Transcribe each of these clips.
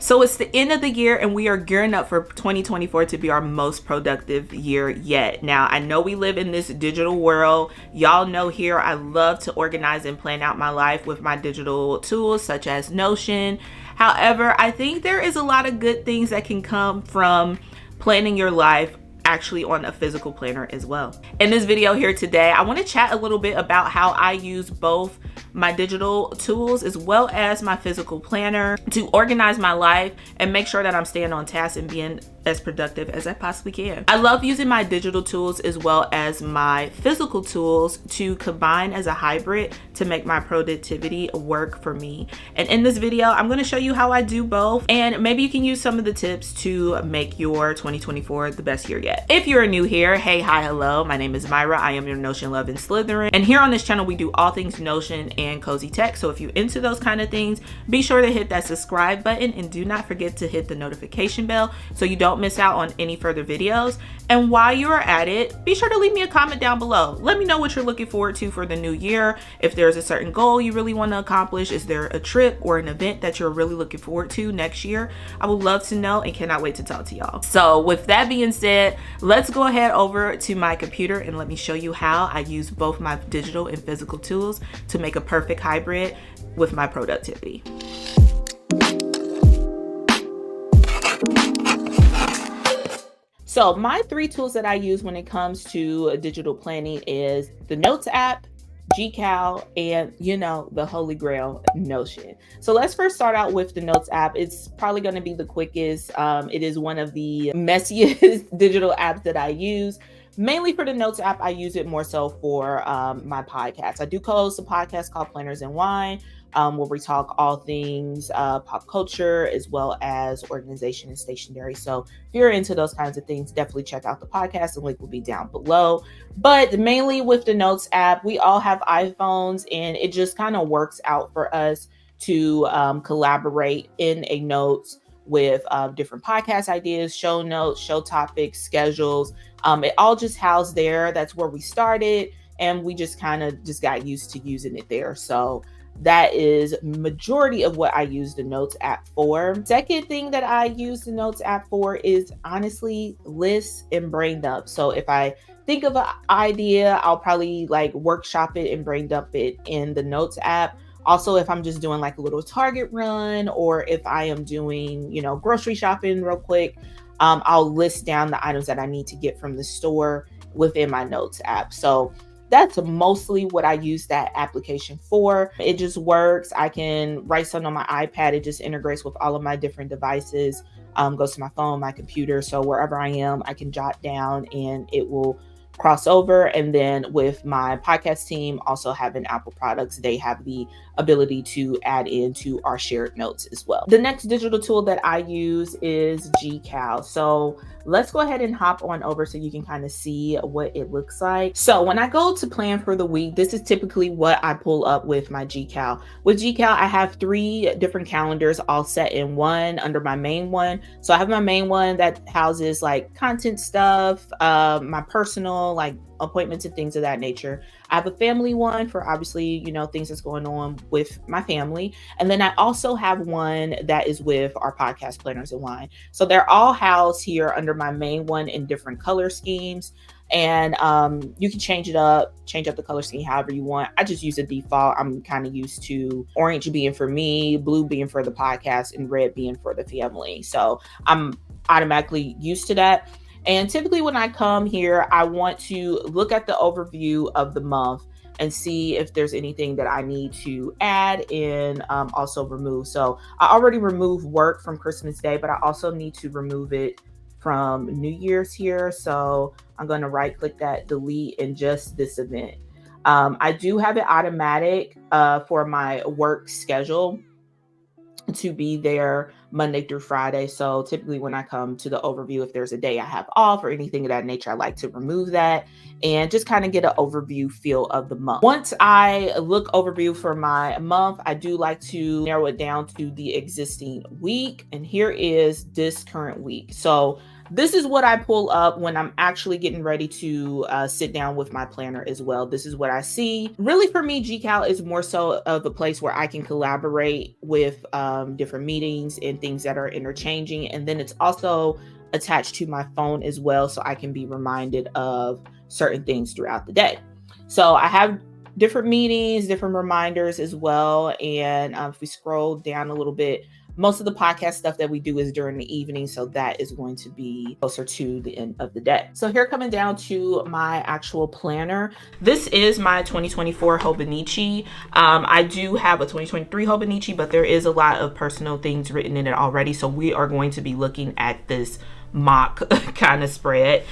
So it's the end of the year and we are gearing up for 2024 to be our most productive year yet. Now, I know we live in this digital world. Y'all know here I love to organize and plan out my life with my digital tools such as Notion. However, I think there is a lot of good things that can come from planning your life actually on a physical planner as well. In this video here today, I want to chat a little bit about how I use both my digital tools as well as my physical planner to organize my life and make sure that I'm staying on task and being as productive as I possibly can. I love using my digital tools as well as my physical tools to combine as a hybrid to make my productivity work for me. And in this video, I'm going to show you how I do both, and maybe you can use some of the tips to make your 2024 the best year yet. If you're new here, hey, hi, hello. My name is Myra. I am your Notion love and Slytherin. And here on this channel, we do all things Notion and cozy tech. So if you're into those kind of things, be sure to hit that subscribe button and do not forget to hit the notification bell so you don't miss out on any further videos. And while you are at it, be sure to leave me a comment down below. Let me know what you're looking forward to for the new year. If there's a certain goal you really want to accomplish, is there a trip or an event that you're really looking forward to next year? I would love to know and cannot wait to talk to y'all. So with that being said, let's go ahead over to my computer and let me show you how I use both my digital and physical tools to make a perfect hybrid with my productivity. So my three tools that I use when it comes to digital planning is the Notes app, Gcal, and the holy grail, Notion. So let's first start out with the Notes app. It's probably going to be the quickest. It is one of the messiest digital apps that I use. Mainly for the Notes app, I use it more so for my podcast. I do co-host a podcast called Planners and Wine, where we talk all things pop culture as well as organization and stationery. So if you're into those kinds of things, definitely check out the podcast. The link will be down below. But mainly with the Notes app, we all have iPhones and it just kind of works out for us to collaborate in a notes with different podcast ideas, show notes, show topics, schedules. It all just housed there. That's where we started. And we just kind of got used to using it there. So that is majority of what I use the Notes app for. Second thing that I use the Notes app for is honestly lists and brain dump. So if I think of an idea, I'll probably workshop it and brain dump it in the Notes app. Also, if I'm just doing a little Target run, or if I am doing, grocery shopping real quick, I'll list down the items that I need to get from the store within my Notes app. So that's mostly what I use that application for. It just works. I can write something on my iPad. It just integrates with all of my different devices, goes to my phone, my computer. So wherever I am, I can jot down and it will cross over. And then with my podcast team also having Apple products, they have the ability to add into our shared notes as well. The next digital tool that I use is Gcal. So let's go ahead and hop on over so you can kind of see what it looks like. So when I go to plan for the week, this is typically what I pull up with my Gcal. With Gcal, I have 3 different calendars all set in one under my main one. So I have my main one that houses content stuff, my personal appointments and things of that nature. I have a family one for obviously, things that's going on with my family. And then I also have one that is with our podcast Planners and Wine. So they're all housed here under my main one in different color schemes. And you can change up the color scheme however you want. I just use a default. I'm kind of used to orange being for me, blue being for the podcast, and red being for the family. So I'm automatically used to that. And typically when I come here, I want to look at the overview of the month and see if there's anything that I need to add and also remove. So I already removed work from Christmas Day, but I also need to remove it from New Year's here. So I'm going to right click that, delete, and just this event. I do have it automatic for my work schedule to be there Monday through Friday. So typically when I come to the overview, if there's a day I have off or anything of that nature, I like to remove that and just kind of get an overview feel of the month. Once I look overview for my month, I do like to narrow it down to the existing week. And here is this current week. So this is what I pull up when I'm actually getting ready to sit down with my planner as well. This is what I see. Really, for me, Gcal is more so of a place where I can collaborate with different meetings and things that are interchanging. And then it's also attached to my phone as well, so I can be reminded of certain things throughout the day. So I have different meetings, different reminders as well. And if we scroll down a little bit, most of the podcast stuff that we do is during the evening, so that is going to be closer to the end of the day. So here, coming down to my actual planner, this is my 2024 Hobonichi. I do have a 2023 Hobonichi, but there is a lot of personal things written in it already, so we are going to be looking at this mock kind of spread,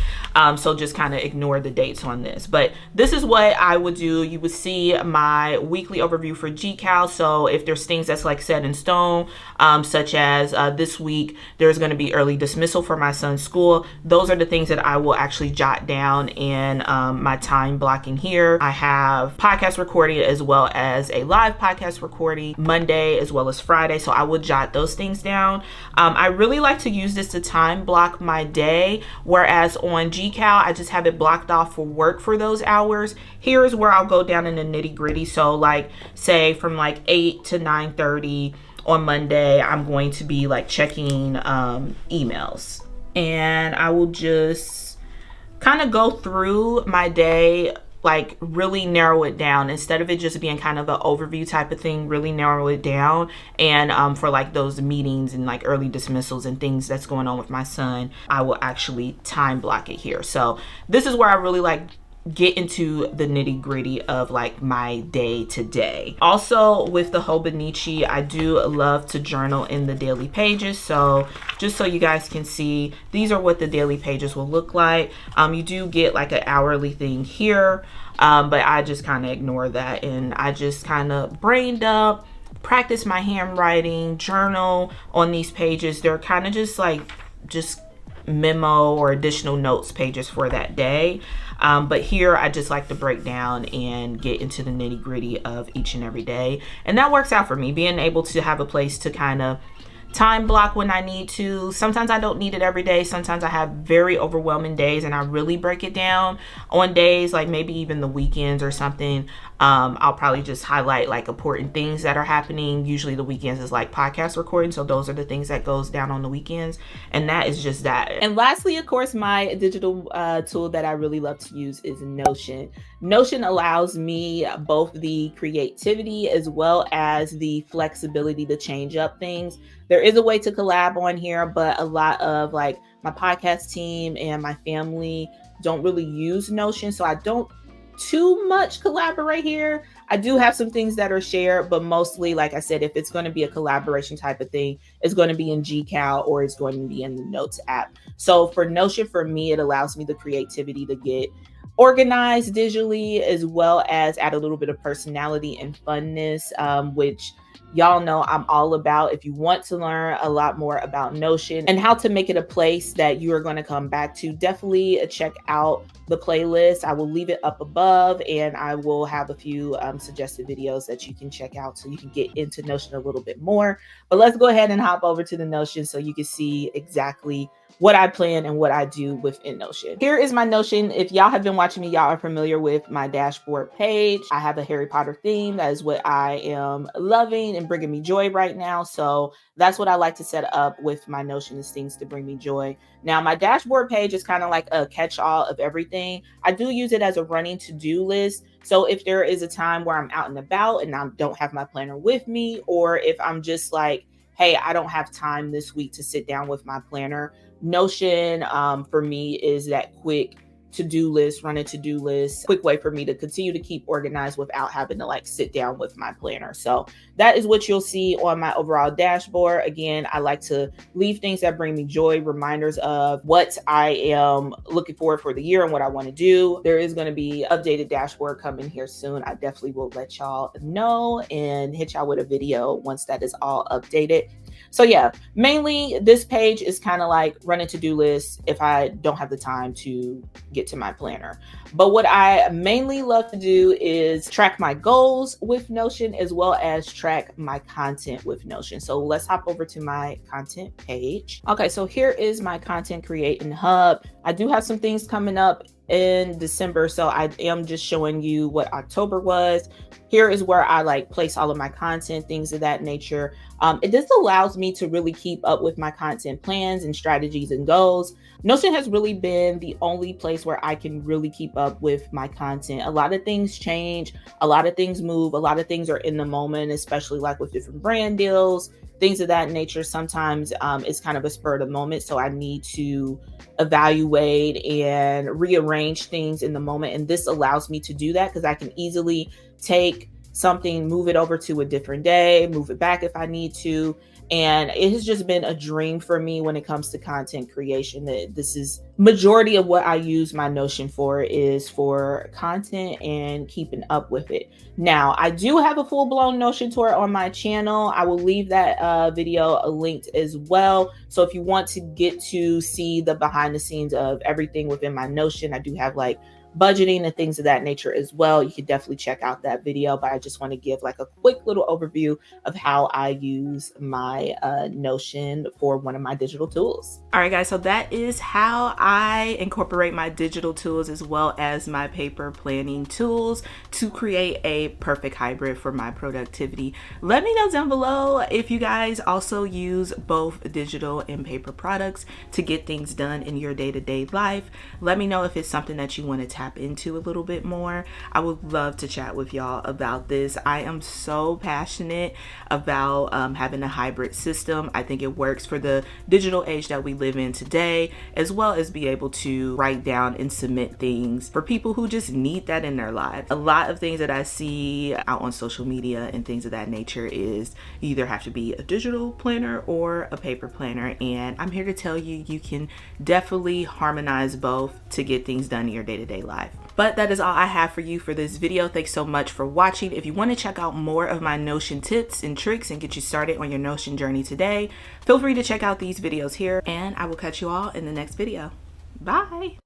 so just kind of ignore the dates on this. But this is what I would do. You would see my weekly overview for Gcal. So if there's things that's like set in stone, such as this week there's going to be early dismissal for my son's school, those are the things that I will actually jot down in my time blocking here. I have podcast recording as well as a live podcast recording Monday as well as Friday, so I will jot those things down. I really like to use this to time block my day, whereas on Gcal I just have it blocked off for work for those hours. Here is where I'll go down in the nitty gritty. So like say from like 8 to 9:30 on Monday, I'm going to be like checking emails, and I will just kind of go through my day, like really narrow it down instead of it just being kind of an overview type of thing. Really narrow it down, and for like those meetings and like early dismissals and things that's going on with my son, I will actually time block it here. So this is where I really like get into the nitty gritty of like my day to day. Also with the Hobonichi, I do love to journal in the daily pages. So just so you guys can see, these are what the daily pages will look like. You do get like an hourly thing here, but I just kind of ignore that, and I just kind of brain dump, practice my handwriting, journal on these pages. They're kind of just like memo or additional notes pages for that day. But here I just like to break down and get into the nitty gritty of each and every day. And that works out for me, being able to have a place to kind of time block when I need to. Sometimes I don't need it every day. Sometimes I have very overwhelming days and I really break it down. On days like maybe even the weekends or something, I'll probably just highlight like important things that are happening. Usually the weekends is like podcast recording, so those are the things that goes down on the weekends, and that is just that. And lastly, of course, my digital tool that I really love to use is Notion. Notion allows me both the creativity as well as the flexibility to change up things. There is a way to collab on here, but a lot of like my podcast team and my family don't really use Notion, so I don't too much collaborate here. I do have some things that are shared, but mostly, like I said, if it's going to be a collaboration type of thing, it's going to be in Gcal or it's going to be in the Notes app. So for Notion, for me, it allows me the creativity to get organized digitally, as well as add a little bit of personality and funness, which y'all know I'm all about. If you want to learn a lot more about Notion and how to make it a place that you are going to come back to, definitely check out the playlist. I will leave it up above, and I will have a few suggested videos that you can check out so you can get into Notion a little bit more. But let's go ahead and hop over to the Notion so you can see exactly what I plan and what I do within Notion. Here is my Notion. If y'all have been watching me, y'all are familiar with my dashboard page. I have a Harry Potter theme. That is what I am loving and bringing me joy right now. So that's what I like to set up with my Notion, is things to bring me joy. Now, my dashboard page is kind of like a catch-all of everything. I do use it as a running to-do list. So if there is a time where I'm out and about and I don't have my planner with me, or if I'm just like, hey, I don't have time this week to sit down with my planner, Notion for me is that quick to-do list, run a to-do list, quick way for me to continue to keep organized without having to like sit down with my planner. So that is what you'll see on my overall dashboard. Again, I like to leave things that bring me joy, reminders of what I am looking for the year and what I want to do. There is going to be updated dashboard coming here soon. I definitely will let y'all know and hit y'all with a video once that is all updated. So yeah, mainly this page is kind of like running to-do lists if I don't have the time to get to my planner. But what I mainly love to do is track my goals with Notion, as well as track my content with Notion. So let's hop over to my content page. Okay, so here is my content creating hub. I do have some things coming up in December, so I am just showing you what October was. Here is where I like place all of my content, things of that nature. This allows me to really keep up with my content plans and strategies and goals. Notion has really been the only place where I can really keep up with my content. A lot of things change, a lot of things move, a lot of things are in the moment, especially like with different brand deals, things of that nature. Sometimes it's kind of a spur of the moment, so I need to evaluate and rearrange things in the moment. And this allows me to do that because I can easily take something, move it over to a different day, move it back if I need to. And it has just been a dream for me when it comes to content creation. That this is majority of what I use my Notion for, is for content and keeping up with it. Now, I do have a full-blown Notion tour on my channel. I will leave that video linked as well. So if you want to get to see the behind the scenes of everything within my Notion, I do have like budgeting and things of that nature as well. You can definitely check out that video, but I just want to give like a quick little overview of how I use my Notion for one of my digital tools. All right, guys, so that is how I incorporate my digital tools as well as my paper planning tools to create a perfect hybrid for my productivity. Let me know down below if you guys also use both digital and paper products to get things done in your day-to-day life. Let me know if it's something that you want to tap into a little bit more. I would love to chat with y'all about this. I am so passionate about having a hybrid system. I think it works for the digital age that we live in today, as well as be able to write down and submit things for people who just need that in their lives. A lot of things that I see out on social media and things of that nature is you either have to be a digital planner or a paper planner, and I'm here to tell you, you can definitely harmonize both to get things done in your day-to-day life. But that is all I have for you for this video. Thanks so much for watching. If you want to check out more of my Notion tips and tricks and get you started on your Notion journey today, feel free to check out these videos here, and I will catch you all in the next video. Bye.